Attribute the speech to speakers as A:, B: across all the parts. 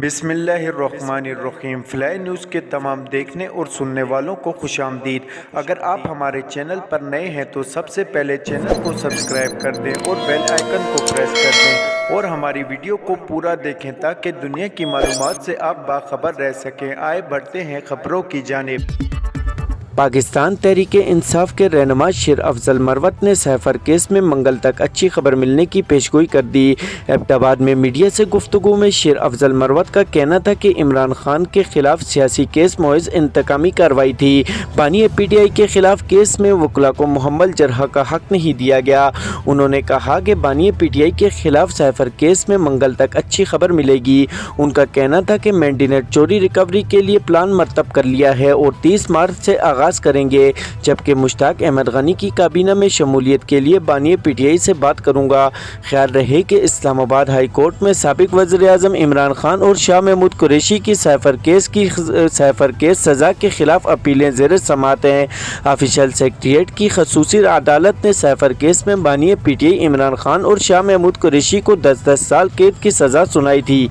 A: بسم اللہ الرحمن الرحیم۔ فلائی نیوز کے تمام دیکھنے اور سننے والوں کو خوش آمدید۔ اگر آپ ہمارے چینل پر نئے ہیں تو سب سے پہلے چینل کو سبسکرائب کر دیں اور بیل آئیکن کو پریس کر دیں اور ہماری ویڈیو کو پورا دیکھیں تاکہ دنیا کی معلومات سے آپ باخبر رہ سکیں۔ آئے بڑھتے ہیں خبروں کی جانب۔
B: پاکستان تحریک انصاف کے رہنما شیر افضل مروت نے سیفر کیس میں منگل تک اچھی خبر ملنے کی پیشگوئی کر دی۔ ایبٹ آباد میں میڈیا سے گفتگو میں شیر افضل مروت کا کہنا تھا کہ عمران خان کے خلاف سیاسی کیس محض انتقامی کارروائی تھی۔ بانی پی ٹی آئی کے خلاف کیس میں وکلا کو محمل جرح کا حق نہیں دیا گیا۔ انہوں نے کہا کہ بانی پی ٹی آئی کے خلاف سیفر کیس میں منگل تک اچھی خبر ملے گی۔ ان کا کہنا تھا کہ مینڈینٹ چوری ریکوری کے لیے پلان مرتب کر لیا ہے اور 30 مارچ سے آغاز کریں گے، جبکہ مشتاق احمد غنی کی کابینہ میں شمولیت کے لیے بانی پی ٹی آئی سے بات کروں گا۔ خیال رہے کہ اسلام آباد ہائی کورٹ میں سابق وزیر اعظم عمران خان اور شاہ محمود قریشی کی سیفر کیس سزا کے خلاف اپیلیں زیر سماعت ہیں۔ آفیشل سیکریٹریٹ کی خصوصی عدالت نے سیفر کیس میں بانی P T I Imran Khan اور شاہ محمود قریشی کو 10 سال قید کی سزا سنائی تھی۔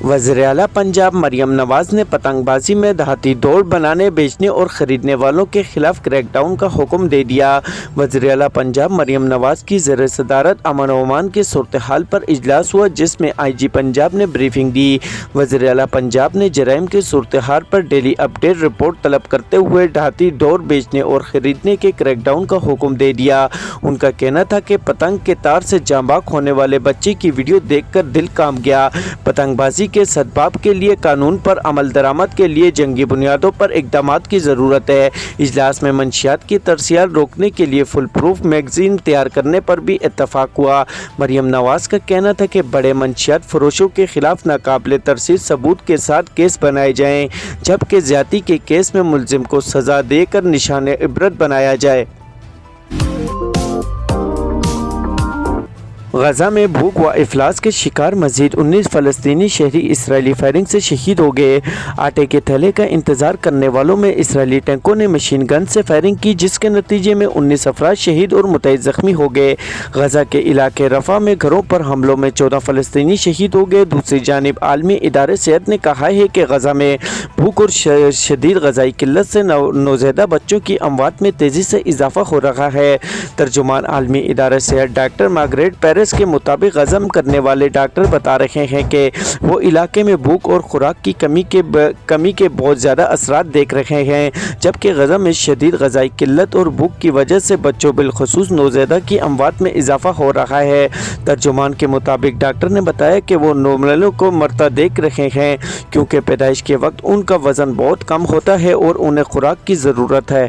B: وزیر اعلیٰ پنجاب مریم نواز نے پتنگ بازی میں دہاتی دوڑ بنانے، بیچنے اور خریدنے والوں کے خلاف کریک ڈاؤن کا حکم دے دیا۔ وزیر اعلیٰ پنجاب مریم نواز کی زیر صدارت امن و امان کی صورتحال پر اجلاس ہوا، جس میں آئی جی پنجاب نے بریفنگ دی۔ وزیر اعلیٰ پنجاب نے جرائم کی صورتحال پر ڈیلی اپ ڈیٹ رپورٹ طلب کرتے ہوئے دہاتی دوڑ بیچنے اور خریدنے کے کریک ڈاؤن کا حکم دے دیا۔ ان کا کہنا تھا کہ پتنگ کے تار سے جاں باک ہونے والے بچے کی ویڈیو دیکھ کر دل کانپ گیا۔ پتنگ بازی کے سدباب کے لیے قانون پر عمل درآمد کے لیے جنگی بنیادوں پر اقدامات کی ضرورت ہے۔ اجلاس میں منشیات کی ترسیل روکنے کے لیے فل پروف میگزین تیار کرنے پر بھی اتفاق ہوا۔ مریم نواز کا کہنا تھا کہ بڑے منشیات فروشوں کے خلاف ناقابل ترسیل ثبوت کے ساتھ کیس بنائے جائیں، جبکہ زیادتی کے کیس میں ملزم کو سزا دے کر نشان عبرت بنایا جائے۔ غزہ میں بھوک و افلاس کے شکار مزید 19 فلسطینی شہری اسرائیلی فائرنگ سے شہید ہو گئے۔ آٹے کے تھیلے کا انتظار کرنے والوں میں اسرائیلی ٹینکوں نے مشین گن سے فائرنگ کی، جس کے نتیجے میں 19 افراد شہید اور متعدد زخمی ہو گئے۔ غزہ کے علاقے رفح میں گھروں پر حملوں میں 14 فلسطینی شہید ہو گئے۔ دوسری جانب عالمی ادارے صحت نے کہا ہے کہ غزہ میں بھوک اور شدید غذائی قلت سے نوزائیدہ بچوں کی اموات میں تیزی سے اضافہ ہو رہا ہے۔ ترجمان عالمی ادارہ صحت ڈاکٹر مارگریٹ پیرس کے مطابق غزہ کرنے والے ڈاکٹر بتا رہے ہیں کہ وہ علاقے میں بھوک اور خوراک کی کمی کے بہت زیادہ اثرات دیکھ رہے ہیں، جبکہ غزہ میں شدید غذائی قلت اور بھوک کی وجہ سے بچوں بالخصوص نوزائیدہ کی اموات میں اضافہ ہو رہا ہے۔ ترجمان کے مطابق ڈاکٹر نے بتایا کہ وہ نوملوں کو مرتا دیکھ رہے ہیں، کیونکہ پیدائش کے وقت ان کا وزن بہت کم ہوتا ہے اور انہیں خوراک کی ضرورت ہے۔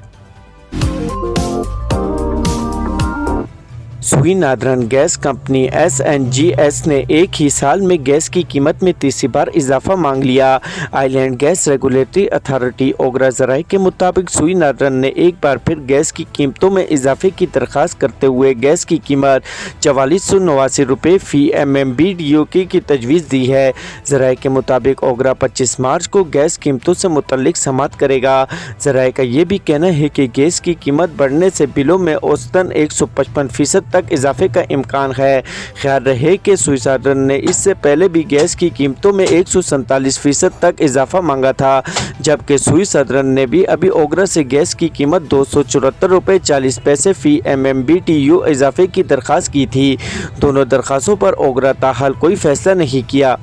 B: Sui northern gas company S N G S نے ایک ہی سال میں گیس کی قیمت میں تیسری بار اضافہ مانگ لیا۔ Oil and gas regulatory authority OGRA ذرائع کے مطابق سوئی نادرن نے ایک بار پھر گیس کی قیمتوں میں اضافے کی درخواست کرتے ہوئے گیس کی قیمت 4489 روپے فی MMBTU کی تجویز دی ہے۔ ذرائع کے مطابق اوگرا 25 مارچ کو گیس قیمتوں سے متعلق سماعت کرے گا۔ ذرائع کا یہ بھی کہنا ہے کہ گیس کی قیمت بڑھنے سے بلوں میں اوسطاً 155% تک اضافے کا امکان ہے۔ خیال رہے کہ سوئی نادرن نے اس سے پہلے بھی گیس کی قیمتوں میں 147% تک اضافہ مانگا تھا، جبکہ سوئی نادرن نے بھی ابھی اوگرا سے گیس کی قیمت 274 روپے 40 پیسے فی MMBTU اضافے کی درخواست کی تھی۔ دونوں درخواستوں پر اوگرا تاحال کوئی فیصلہ نہیں کیا۔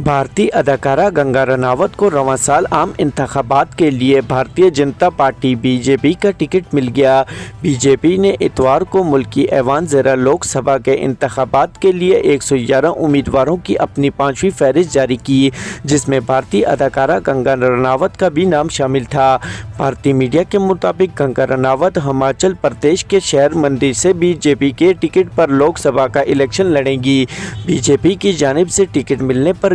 B: بھارتی اداکارہ گنگا رناوت کو رواں سال عام انتخابات کے لیے بھارتیہ جنتا پارٹی BJP کا ٹکٹ مل گیا۔ BJP نے اتوار کو ملکی ایوان زیرہ لوک سبھا کے انتخابات کے لیے 111 امیدواروں کی اپنی 5ویں فہرست جاری کی، جس میں بھارتی اداکارہ گنگا رناوت کا بھی نام شامل تھا۔ بھارتی میڈیا کے مطابق گنگا رناوت ہماچل پردیش کے شہر مندی سے BJP کے ٹکٹ پر لوک سبھا کا الیکشن لڑیں گی۔ BJP کی جانب سے ٹکٹ ملنے پر